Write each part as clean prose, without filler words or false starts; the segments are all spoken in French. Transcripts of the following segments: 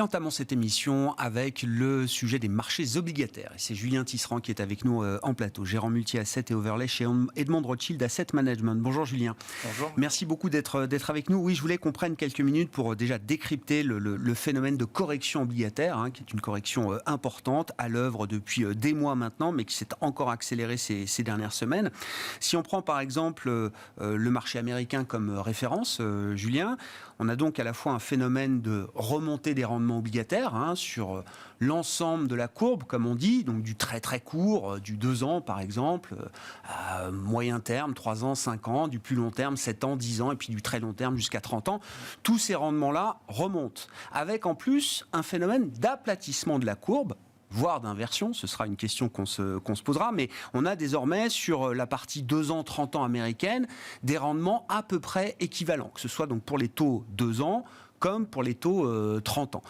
Et entamons cette émission avec le sujet des marchés obligataires. Et c'est Julien Tisserand qui est avec nous en plateau, gérant multi-asset et overlay chez Edmond Rothschild Asset Management. Bonjour Julien. Bonjour. Merci beaucoup d'être avec nous. Oui, je voulais qu'on prenne quelques minutes pour déjà décrypter le phénomène de correction obligataire, qui est une correction importante, à l'œuvre depuis des mois maintenant, mais qui s'est encore accélérée ces dernières semaines. Si on prend par exemple le marché américain comme référence, Julien, on a donc à la fois un phénomène de remontée des rendements obligataires sur l'ensemble de la courbe, comme on dit, donc du très très court, du 2 ans par exemple, à moyen terme, 3 ans, 5 ans, du plus long terme, 7 ans, 10 ans, et puis du très long terme jusqu'à 30 ans. Tous ces rendements-là remontent, avec en plus un phénomène d'aplatissement de la courbe, voire d'inversion, ce sera une question qu'on se posera, mais on a désormais sur la partie 2 ans, 30 ans américaine, des rendements à peu près équivalents, que ce soit donc pour les taux 2 ans, comme pour les taux 30 ans.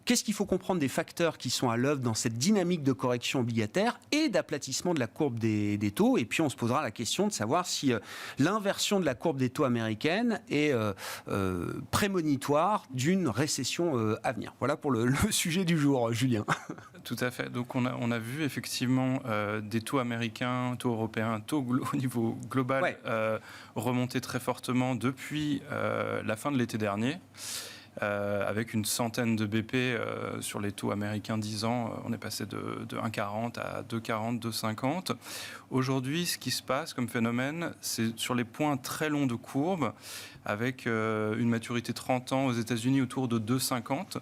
Qu'est-ce qu'il faut comprendre des facteurs qui sont à l'œuvre dans cette dynamique de correction obligataire et d'aplatissement de la courbe des taux? Et puis on se posera la question de savoir si l'inversion de la courbe des taux américaine est prémonitoire d'une récession à venir. Voilà pour le sujet du jour, Julien. Tout à fait. Donc on a vu effectivement des taux américains, taux européens, taux au niveau global remonter très fortement depuis la fin de l'été dernier. Avec une centaine de BP sur les taux américains 10 ans, on est passé de 1,40 à 2,40, 2,50. Aujourd'hui, ce qui se passe comme phénomène, c'est sur les points très longs de courbe, avec une maturité 30 ans aux États-Unis autour de 2,50.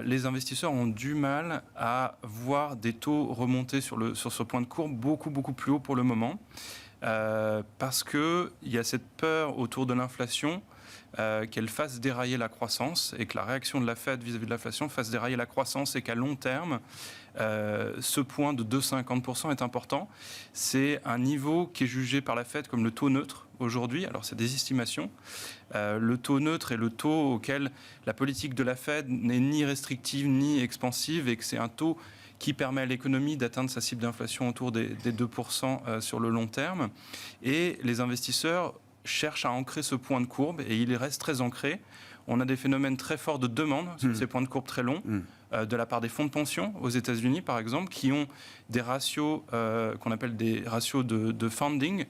Les investisseurs ont du mal à voir des taux remonter sur ce point de courbe beaucoup plus haut pour le moment, parce qu'il y a cette peur autour de l'inflation, qu'elle fasse dérailler la croissance et que la réaction de la Fed vis-à-vis de l'inflation fasse dérailler la croissance et qu'à long terme, ce point de 2,50% est important. C'est un niveau qui est jugé par la Fed comme le taux neutre aujourd'hui. Alors, c'est des estimations. Le taux neutre est le taux auquel la politique de la Fed n'est ni restrictive ni expansive et que c'est un taux qui permet à l'économie d'atteindre sa cible d'inflation autour des 2% sur le long terme. Et les investisseurs cherche à ancrer ce point de courbe et il reste très ancré. On a des phénomènes très forts de demande sur ces points de courbe très longs, de la part des fonds de pension aux États-Unis, par exemple, qui ont des ratios qu'on appelle des ratios de funding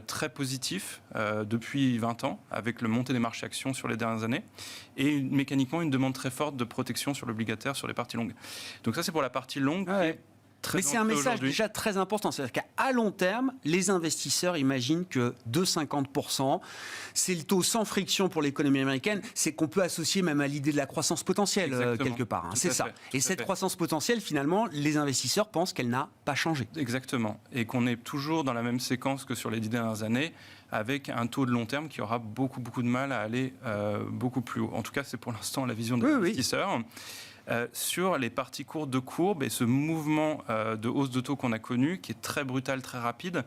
très positifs depuis 20 ans, avec le montée des marchés actions sur les dernières années, et mécaniquement une demande très forte de protection sur l'obligataire sur les parties longues. Donc ça, c'est pour la partie longue. Mais c'est un message déjà très important. C'est-à-dire qu'à long terme, les investisseurs imaginent que 2,50%, c'est le taux sans friction pour l'économie américaine. C'est qu'on peut associer même à l'idée de la croissance potentielle quelque part. C'est ça. Et cette croissance potentielle, finalement, les investisseurs pensent qu'elle n'a pas changé. Exactement. Et qu'on est toujours dans la même séquence que sur les 10 dernières années, avec un taux de long terme qui aura beaucoup de mal à aller beaucoup plus haut. En tout cas, c'est pour l'instant la vision des investisseurs. Sur les parties courtes de courbe et ce mouvement de hausse de taux qu'on a connu, qui est très brutal, très rapide,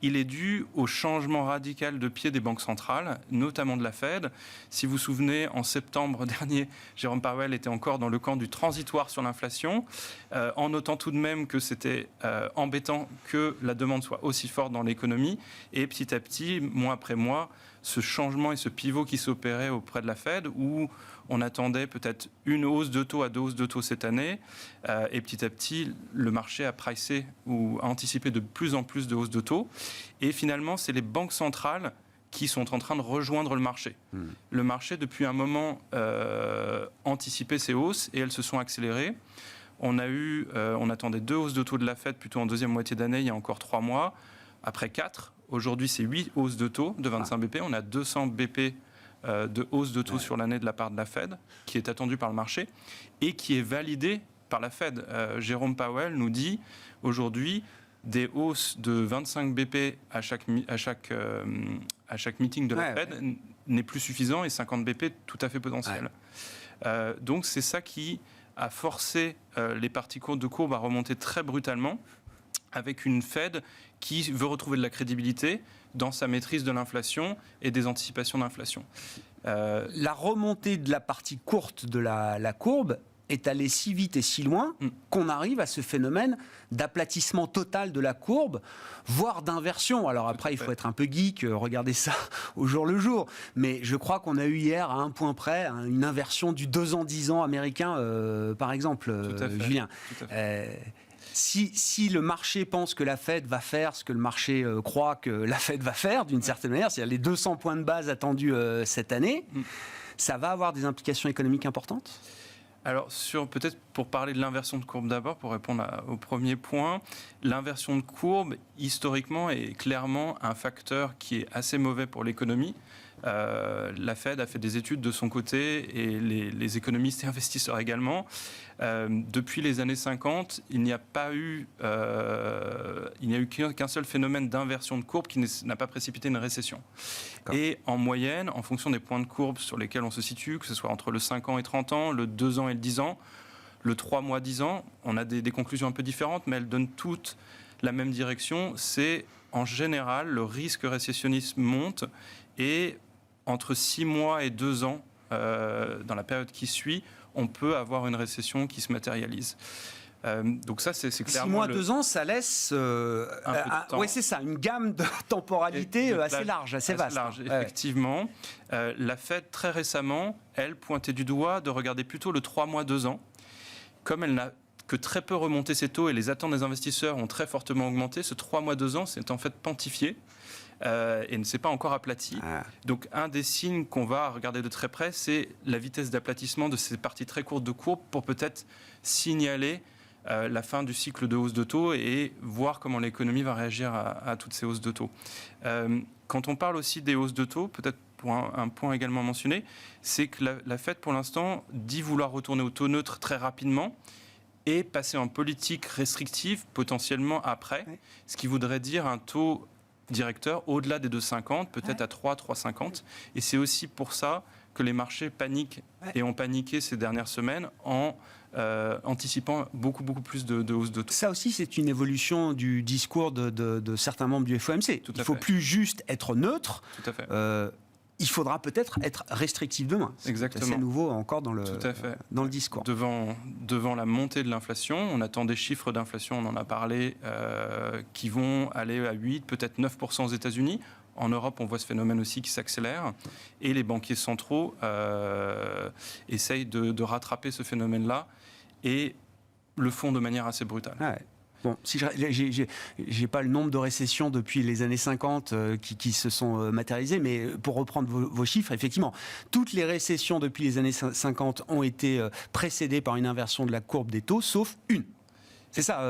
il est dû au changement radical de pied des banques centrales, notamment de la Fed. Si vous vous souvenez, en septembre dernier, Jérôme Powell était encore dans le camp du transitoire sur l'inflation, en notant tout de même que c'était embêtant que la demande soit aussi forte dans l'économie. Et petit à petit, mois après mois, ce changement et ce pivot qui s'opérait auprès de la Fed, où on attendait peut-être une hausse de taux à 2 hausses de taux cette année, et petit à petit, le marché a pricé ou a anticipé de plus en plus de hausses de taux. Et finalement, c'est les banques centrales qui sont en train de rejoindre le marché. Le marché, depuis un moment, anticipait ces hausses et elles se sont accélérées. On attendait 2 hausses de taux de la Fed plutôt en deuxième moitié d'année, il y a encore 3 mois. Après 4, aujourd'hui c'est 8 hausses de taux de 25 BP. On a 200 BP de hausse de taux sur l'année de la part de la Fed, qui est attendue par le marché et qui est validée par la Fed. Jérôme Powell nous dit aujourd'hui des hausses de 25 BP à chaque meeting de la Fed n'est plus suffisant et 50 BP tout à fait potentiel. Donc c'est ça qui a forcé les parties courtes de courbe à remonter très brutalement, avec une Fed qui veut retrouver de la crédibilité dans sa maîtrise de l'inflation et des anticipations d'inflation. La remontée de la partie courte de la courbe est allé si vite et si loin qu'on arrive à ce phénomène d'aplatissement total de la courbe, voire d'inversion. Alors après, il faut être un peu geek, regarder ça au jour le jour. Mais je crois qu'on a eu hier, à un point près, une inversion du 2 ans, 10 ans américain, par exemple, Julien. Si le marché pense que la Fed va faire ce que le marché croit que la Fed va faire, d'une certaine manière, c'est-à-dire les 200 points de base attendus cette année, ça va avoir des implications économiques importantes ? Alors, peut-être pour parler de l'inversion de courbe d'abord, pour répondre au premier point, l'inversion de courbe, historiquement, est clairement un facteur qui est assez mauvais pour l'économie. La Fed a fait des études de son côté et les économistes et investisseurs également. Depuis les années 50, il n'y a eu qu'un seul phénomène d'inversion de courbe qui n'a pas précipité une récession. Et en moyenne, en fonction des points de courbe sur lesquels on se situe, que ce soit entre le 5 ans et 30 ans, le 2 ans et le 10 ans, le 3 mois 10 ans, on a des conclusions un peu différentes, mais elles donnent toutes la même direction. C'est en général, le risque récessionniste monte et entre 6 mois et 2 ans, dans la période qui suit, on peut avoir une récession qui se matérialise. Donc ça, c'est clairement... 6 mois, 2 ans, ça laisse oui, c'est ça, une gamme de temporalité assez large, assez vaste. Large, effectivement. La Fed, très récemment, elle pointait du doigt de regarder plutôt le 3 mois, 2 ans. Comme elle n'a que très peu remonté ses taux et les attentes des investisseurs ont très fortement augmenté, ce 3 mois, 2 ans, c'est en fait pontifié. Et ne s'est pas encore aplati. Donc un des signes qu'on va regarder de très près, c'est la vitesse d'aplatissement de ces parties très courtes de courbe pour peut-être signaler la fin du cycle de hausse de taux et voir comment l'économie va réagir à toutes ces hausses de taux. Quand on parle aussi des hausses de taux, peut-être pour un point également mentionné, c'est que la Fed pour l'instant dit vouloir retourner au taux neutre très rapidement et passer en politique restrictive potentiellement après, ce qui voudrait dire un taux directeur au-delà des 2,50, peut-être à 3,50. Et c'est aussi pour ça que les marchés paniquent et ont paniqué ces dernières semaines en anticipant beaucoup plus de hausses de taux. Ça aussi, c'est une évolution du discours de certains membres du FOMC. Il ne faut plus juste être neutre. Tout à fait. Il faudra peut-être être restrictif demain. Exactement. C'est nouveau encore dans le discours. Devant la montée de l'inflation, on attend des chiffres d'inflation, on en a parlé, qui vont aller à 8, peut-être 9% aux États-Unis. En Europe, on voit ce phénomène aussi qui s'accélère. Et les banquiers centraux essayent de rattraper ce phénomène-là et le font de manière assez brutale. Bon, si j'ai pas le nombre de récessions depuis les années 50 qui se sont matérialisées, mais pour reprendre vos chiffres, effectivement, toutes les récessions depuis les années 50 ont été précédées par une inversion de la courbe des taux, sauf une. C'est ça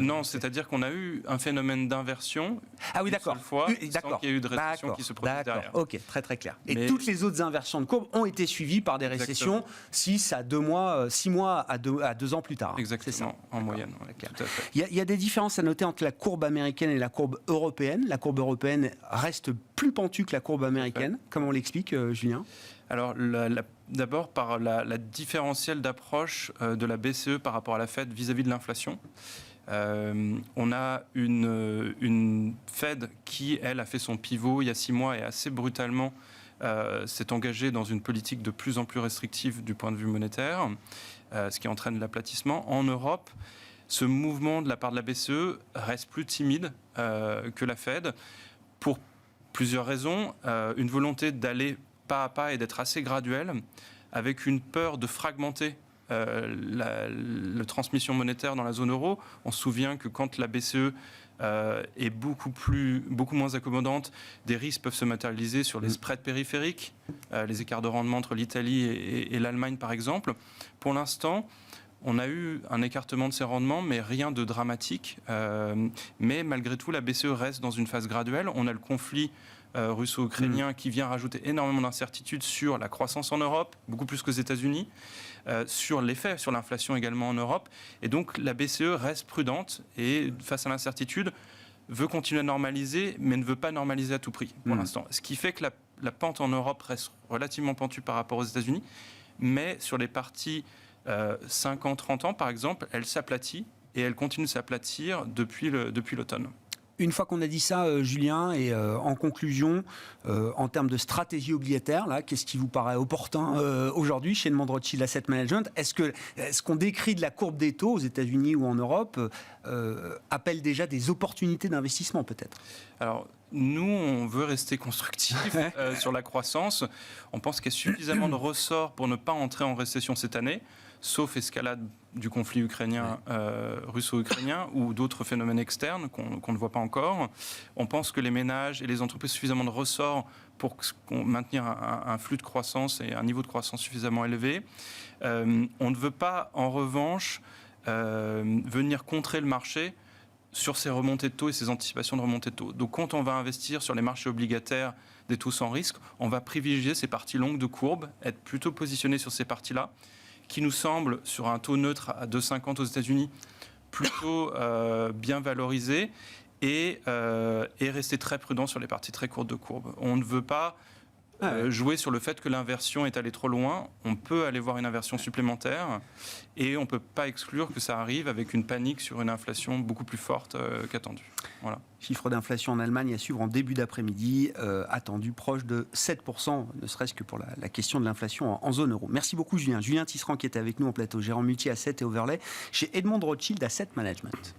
Non, c'est-à-dire qu'on a eu un phénomène d'inversion une seule fois, sans qu'il y ait eu de récession qui se produise derrière. Ok, très clair. Et toutes les autres inversions de courbe ont été suivies par des récessions 6 mois à 2 ans plus tard. Exactement, en moyenne. Tout à fait. Il y a des différences à noter entre la courbe américaine et la courbe européenne. La courbe européenne reste plus pentue que la courbe américaine. Comment on l'explique, Julien ? Alors, d'abord par la différentielle d'approche de la BCE par rapport à la Fed vis-à-vis de l'inflation. On a une Fed qui, elle, a fait son pivot il y a 6 mois et assez brutalement s'est engagée dans une politique de plus en plus restrictive du point de vue monétaire, ce qui entraîne l'aplatissement. En Europe, ce mouvement de la part de la BCE reste plus timide que la Fed pour plusieurs raisons. Une volonté d'aller pas à pas et d'être assez graduel, avec une peur de fragmenter la transmission monétaire dans la zone euro. On se souvient que quand la BCE est beaucoup moins accommodante, des risques peuvent se matérialiser sur les spreads périphériques, les écarts de rendement entre l'Italie et l'Allemagne par exemple. Pour l'instant, on a eu un écartement de ces rendements, mais rien de dramatique. Mais malgré tout, la BCE reste dans une phase graduelle. On a le conflit russo-ukrainien qui vient rajouter énormément d'incertitudes sur la croissance en Europe, beaucoup plus qu'aux États-Unis, sur l'effet sur l'inflation également en Europe. Et donc la BCE reste prudente et face à l'incertitude veut continuer à normaliser, mais ne veut pas normaliser à tout prix pour l'instant. Ce qui fait que la pente en Europe reste relativement pentue par rapport aux États-Unis, mais sur les parties 5 ans, 30 ans par exemple, elle s'aplatit et elle continue de s'aplatir depuis l'automne. Une fois qu'on a dit ça, Julien, et en conclusion, en termes de stratégie obligataire, là, qu'est-ce qui vous paraît opportun aujourd'hui chez Edmond de Rothschild Asset Management? Est-ce qu'on décrit de la courbe des taux aux États-Unis ou en Europe appelle déjà des opportunités d'investissement peut-être? Alors, nous, on veut rester constructif sur la croissance. On pense qu'il y a suffisamment de ressorts pour ne pas entrer en récession cette année, sauf escalade du conflit ukrainien, russo-ukrainien ou d'autres phénomènes externes qu'on ne voit pas encore. On pense que les ménages et les entreprises ont suffisamment de ressorts pour maintenir un flux de croissance et un niveau de croissance suffisamment élevé. On ne veut pas, en revanche, venir contrer le marché sur ces remontées de taux et ces anticipations de remontées de taux. Donc quand on va investir sur les marchés obligataires des taux sans risque, on va privilégier ces parties longues de courbe, être plutôt positionné sur ces parties-là, qui nous semblent, sur un taux neutre à 2,50 aux États-Unis, plutôt bien valorisé, et rester très prudent sur les parties très courtes de courbe. On ne veut pas jouer sur le fait que l'inversion est allée trop loin. On peut aller voir une inversion supplémentaire et on ne peut pas exclure que ça arrive avec une panique sur une inflation beaucoup plus forte qu'attendue. Voilà. Chiffre d'inflation en Allemagne à suivre en début d'après-midi, attendu proche de 7%, ne serait-ce que pour la question de l'inflation en zone euro. Merci beaucoup Julien. Julien Tisserand qui était avec nous en plateau, gérant multi-asset et overlay chez Edmond de Rothschild Asset Management.